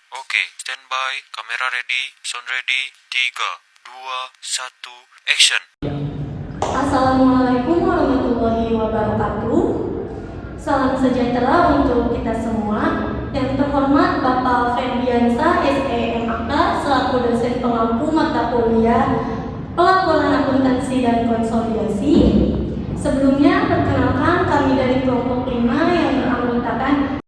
Oke, standby, kamera ready, sound ready, 3, 2, 1, action. Assalamualaikum warahmatullahi wabarakatuh. Salam sejahtera untuk kita semua. Yang terhormat Bapak Ferdiansa SEMAK selaku dosen pengampu mata kuliah Pelaporan Akuntansi dan Konsolidasi. Sebelumnya perkenalkan kami dari kelompok 5 yang beranggotakan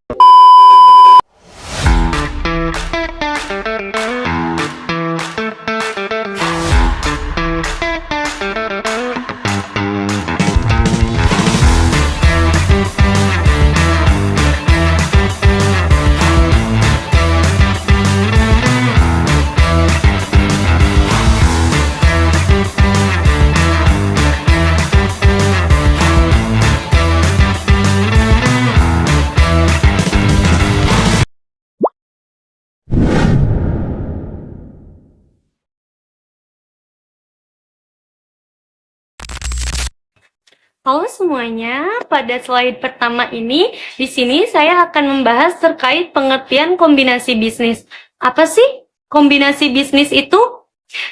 Halo semuanya, pada slide pertama ini, di sini saya akan membahas terkait pengertian kombinasi bisnis. Apa sih kombinasi bisnis itu?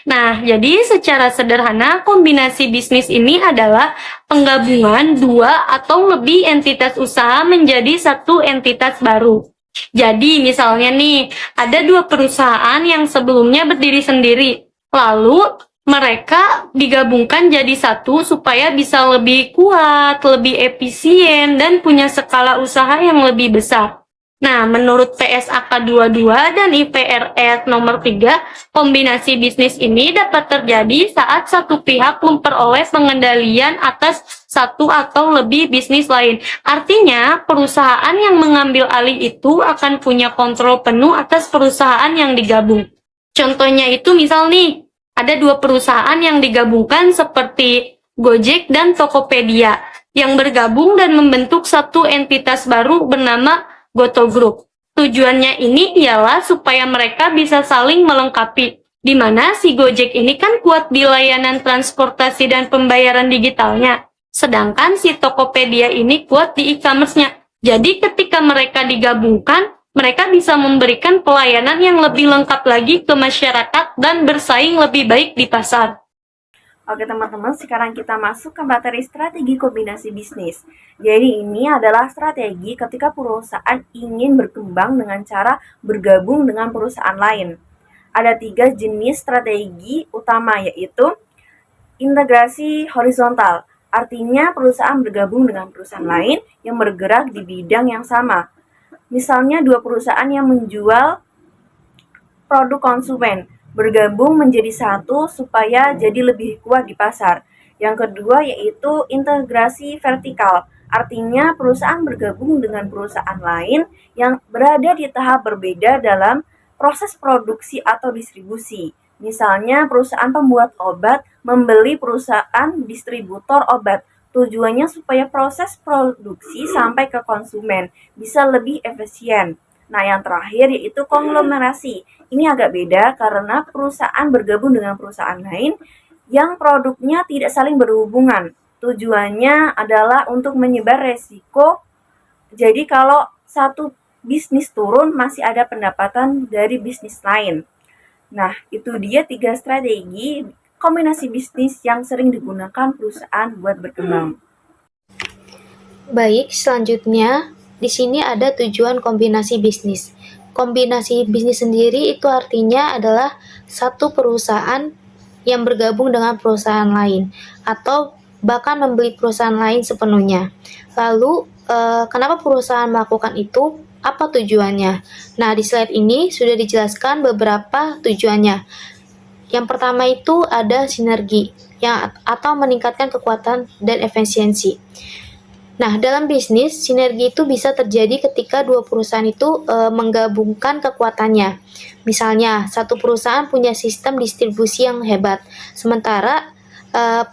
Nah, jadi secara sederhana, kombinasi bisnis ini adalah penggabungan dua atau lebih entitas usaha menjadi satu entitas baru. Jadi, misalnya nih, ada dua perusahaan yang sebelumnya berdiri sendiri. Lalu, mereka digabungkan jadi satu supaya bisa lebih kuat, lebih efisien, dan punya skala usaha yang lebih besar. Nah, menurut PSAK 22 dan IPRS nomor 3, kombinasi bisnis ini dapat terjadi saat satu pihak memperoleh pengendalian atas satu atau lebih bisnis lain. Artinya, perusahaan yang mengambil alih itu akan punya kontrol penuh atas perusahaan yang digabung. Contohnya itu misal nih, ada dua perusahaan yang digabungkan seperti Gojek dan Tokopedia yang bergabung dan membentuk satu entitas baru bernama Goto Group. Tujuannya ini ialah supaya mereka bisa saling melengkapi, di mana si Gojek ini kan kuat di layanan transportasi dan pembayaran digitalnya, sedangkan si Tokopedia ini kuat di e-commerce-nya. Jadi ketika mereka digabungkan, mereka bisa memberikan pelayanan yang lebih lengkap lagi ke masyarakat dan bersaing lebih baik di pasar. Oke teman-teman, sekarang kita masuk ke materi strategi kombinasi bisnis. Jadi ini adalah strategi ketika perusahaan ingin berkembang dengan cara bergabung dengan perusahaan lain. Ada 3 jenis strategi utama, yaitu integrasi horizontal. Artinya perusahaan bergabung dengan perusahaan lain yang bergerak di bidang yang sama. Misalnya dua perusahaan yang menjual produk konsumen bergabung menjadi satu supaya jadi lebih kuat di pasar. Yang kedua yaitu integrasi vertikal. Artinya perusahaan bergabung dengan perusahaan lain yang berada di tahap berbeda dalam proses produksi atau distribusi. Misalnya perusahaan pembuat obat membeli perusahaan distributor obat. Tujuannya supaya proses produksi sampai ke konsumen bisa lebih efisien. Nah, yang terakhir yaitu konglomerasi. Ini agak beda karena perusahaan bergabung dengan perusahaan lain yang produknya tidak saling berhubungan. Tujuannya adalah untuk menyebar resiko. Jadi kalau satu bisnis turun, masih ada pendapatan dari bisnis lain. Nah, itu dia 3 strategi kombinasi bisnis yang sering digunakan perusahaan buat berkembang. Baik, selanjutnya di sini ada tujuan kombinasi bisnis. Kombinasi bisnis sendiri itu artinya adalah satu perusahaan yang bergabung dengan perusahaan lain atau bahkan membeli perusahaan lain sepenuhnya. Lalu, kenapa perusahaan melakukan itu? Apa tujuannya? Nah, di slide ini sudah dijelaskan beberapa tujuannya. Yang pertama itu ada sinergi atau meningkatkan kekuatan dan efisiensi. Nah, dalam bisnis, sinergi itu bisa terjadi ketika dua perusahaan itu menggabungkan kekuatannya. Misalnya, satu perusahaan punya sistem distribusi yang hebat, sementara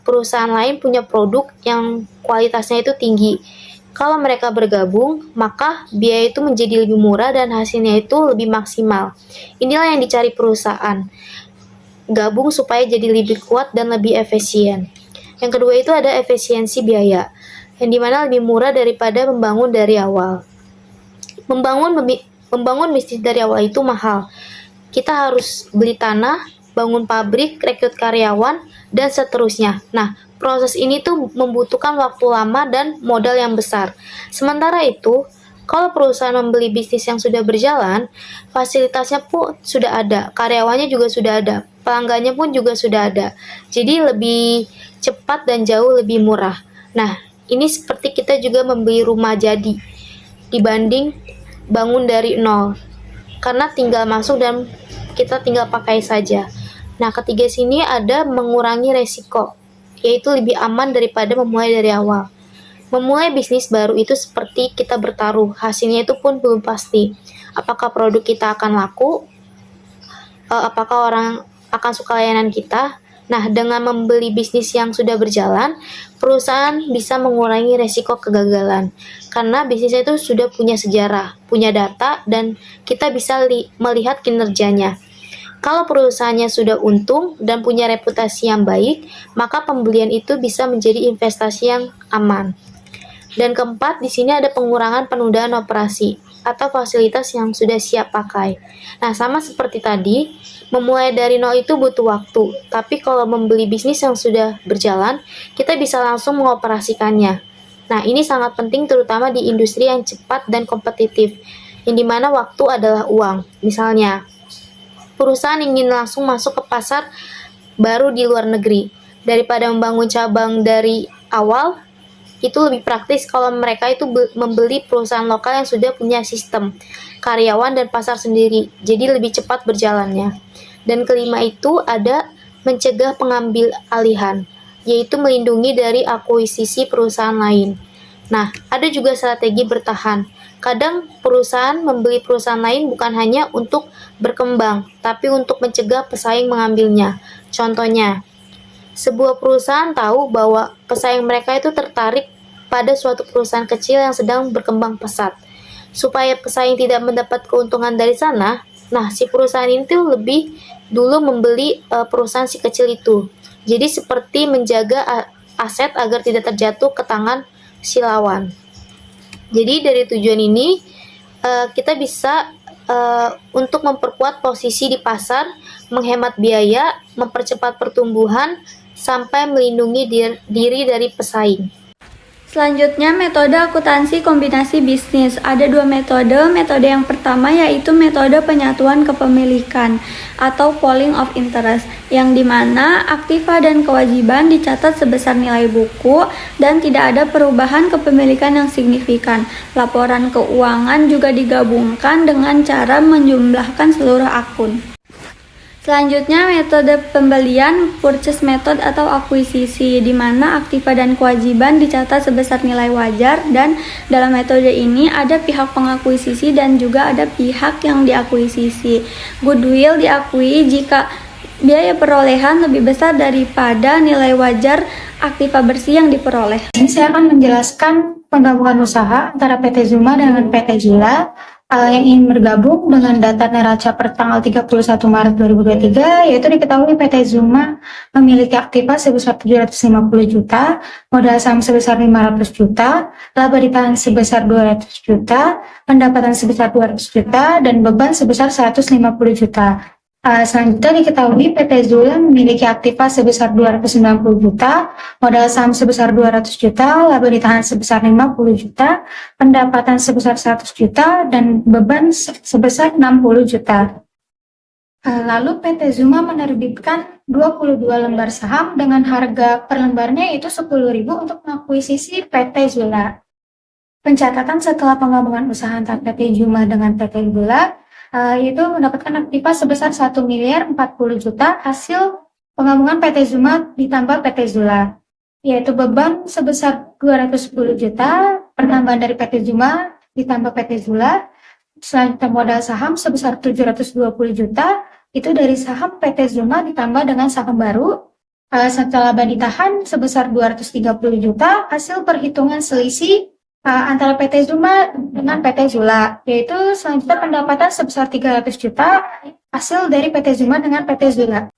perusahaan lain punya produk yang kualitasnya itu tinggi. Kalau mereka bergabung, maka biaya itu menjadi lebih murah dan hasilnya itu lebih maksimal. Inilah yang dicari perusahaan. Gabung supaya jadi lebih kuat dan lebih efisien. Yang kedua itu ada efisiensi biaya, yang dimana lebih murah daripada membangun dari awal. Membangun bisnis dari awal itu mahal. Kita harus beli tanah, bangun pabrik, rekrut karyawan, dan seterusnya. Nah, proses ini tuh membutuhkan waktu lama dan modal yang besar. Sementara itu, kalau perusahaan membeli bisnis yang sudah berjalan, fasilitasnya pun sudah ada, karyawannya juga sudah ada, pelanggannya pun juga sudah ada. Jadi lebih cepat dan jauh lebih murah. Nah, ini seperti kita juga membeli rumah jadi dibanding bangun dari nol. Karena tinggal masuk dan kita tinggal pakai saja. Nah, ketiga sini ada mengurangi resiko, yaitu lebih aman daripada memulai dari awal. Memulai bisnis baru itu seperti kita bertaruh, hasilnya itu pun belum pasti. Apakah produk kita akan laku? Apakah orang akan suka layanan kita? Nah, dengan membeli bisnis yang sudah berjalan, perusahaan bisa mengurangi resiko kegagalan. Karena bisnisnya itu sudah punya sejarah, punya data, dan kita bisa melihat kinerjanya. Kalau perusahaannya sudah untung dan punya reputasi yang baik, maka pembelian itu bisa menjadi investasi yang aman. Dan keempat, di sini ada pengurangan penundaan operasi atau fasilitas yang sudah siap pakai. Nah, sama seperti tadi, memulai dari nol itu butuh waktu, tapi kalau membeli bisnis yang sudah berjalan, kita bisa langsung mengoperasikannya. Nah, ini sangat penting terutama di industri yang cepat dan kompetitif, yang dimana waktu adalah uang. Misalnya, perusahaan ingin langsung masuk ke pasar baru di luar negeri. Daripada membangun cabang dari awal, itu lebih praktis kalau mereka itu membeli perusahaan lokal yang sudah punya sistem, karyawan, dan pasar sendiri. Jadi lebih cepat berjalannya. Dan kelima itu ada mencegah pengambil alihan, yaitu melindungi dari akuisisi perusahaan lain. Nah, ada juga strategi bertahan. Kadang perusahaan membeli perusahaan lain bukan hanya untuk berkembang, tapi untuk mencegah pesaing mengambilnya. Contohnya, sebuah perusahaan tahu bahwa pesaing mereka itu tertarik pada suatu perusahaan kecil yang sedang berkembang pesat. Supaya pesaing tidak mendapat keuntungan dari sana, nah si perusahaan itu lebih dulu membeli perusahaan si kecil itu. Jadi seperti menjaga aset agar tidak terjatuh ke tangan si lawan. Jadi dari tujuan ini kita bisa untuk memperkuat posisi di pasar, menghemat biaya, mempercepat pertumbuhan, sampai melindungi diri dari pesaing. Selanjutnya, metode akuntansi kombinasi bisnis. Ada dua metode. Metode yang pertama yaitu metode penyatuan kepemilikan atau pooling of interest, yang dimana aktiva dan kewajiban dicatat sebesar nilai buku dan tidak ada perubahan kepemilikan yang signifikan. Laporan keuangan juga digabungkan dengan cara menjumlahkan seluruh akun. Selanjutnya, metode pembelian purchase method atau akuisisi, di mana aktiva dan kewajiban dicatat sebesar nilai wajar, dan dalam metode ini ada pihak pengakuisisi dan juga ada pihak yang diakuisisi. Goodwill diakui jika biaya perolehan lebih besar daripada nilai wajar aktiva bersih yang diperoleh. Ini saya akan menjelaskan penggabungan usaha antara PT Zuma dengan PT Zula yang ingin bergabung dengan data neraca per tanggal 31 Maret 2023, yaitu diketahui PT Zuma memiliki aktiva sebesar 750 juta, modal saham sebesar 500 juta, laba ditahan sebesar 200 juta, pendapatan sebesar 200 juta, dan beban sebesar 150 juta. Selanjutnya diketahui PT Zula memiliki aktiva sebesar 290 juta, modal saham sebesar 200 juta, laba ditahan sebesar 50 juta, pendapatan sebesar 100 juta, dan beban sebesar 60 juta. Lalu PT Zuma menerbitkan 22 lembar saham dengan harga per lembarnya itu 10.000 untuk mengakuisisi PT Zula. Pencatatan setelah penggabungan usaha antara PT Zuma dengan PT Zula itu mendapatkan aktiva sebesar 1 miliar 40 juta hasil penggabungan PT Zuma ditambah PT Zula, yaitu beban sebesar 210 juta pertambahan dari PT Zuma ditambah PT Zula. Selanjutnya modal saham sebesar 720 juta itu dari saham PT Zuma ditambah dengan saham baru. Setelah laba ditahan sebesar 230 juta hasil perhitungan selisih antara PT Zuma dengan PT Zula, yaitu selanjutnya pendapatan sebesar 300 juta hasil dari PT Zuma dengan PT Zula.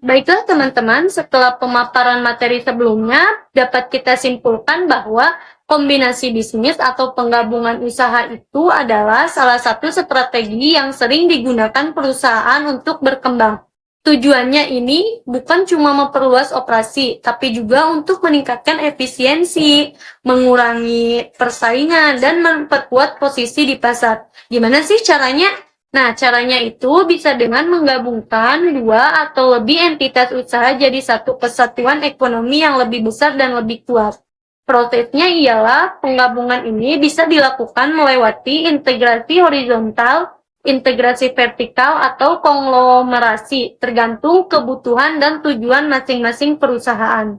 Baiklah teman-teman, setelah pemaparan materi sebelumnya, dapat kita simpulkan bahwa Kombinasi bisnis atau penggabungan usaha itu adalah salah satu strategi yang sering digunakan perusahaan untuk berkembang. Tujuannya ini bukan cuma memperluas operasi, tapi juga untuk meningkatkan efisiensi, mengurangi persaingan, dan memperkuat posisi di pasar. Gimana sih caranya? Nah, caranya itu bisa dengan menggabungkan dua atau lebih entitas usaha jadi satu kesatuan ekonomi yang lebih besar dan lebih kuat. Prosesnya ialah penggabungan ini bisa dilakukan melewati integrasi horizontal, integrasi vertikal, atau konglomerasi, tergantung kebutuhan dan tujuan masing-masing perusahaan.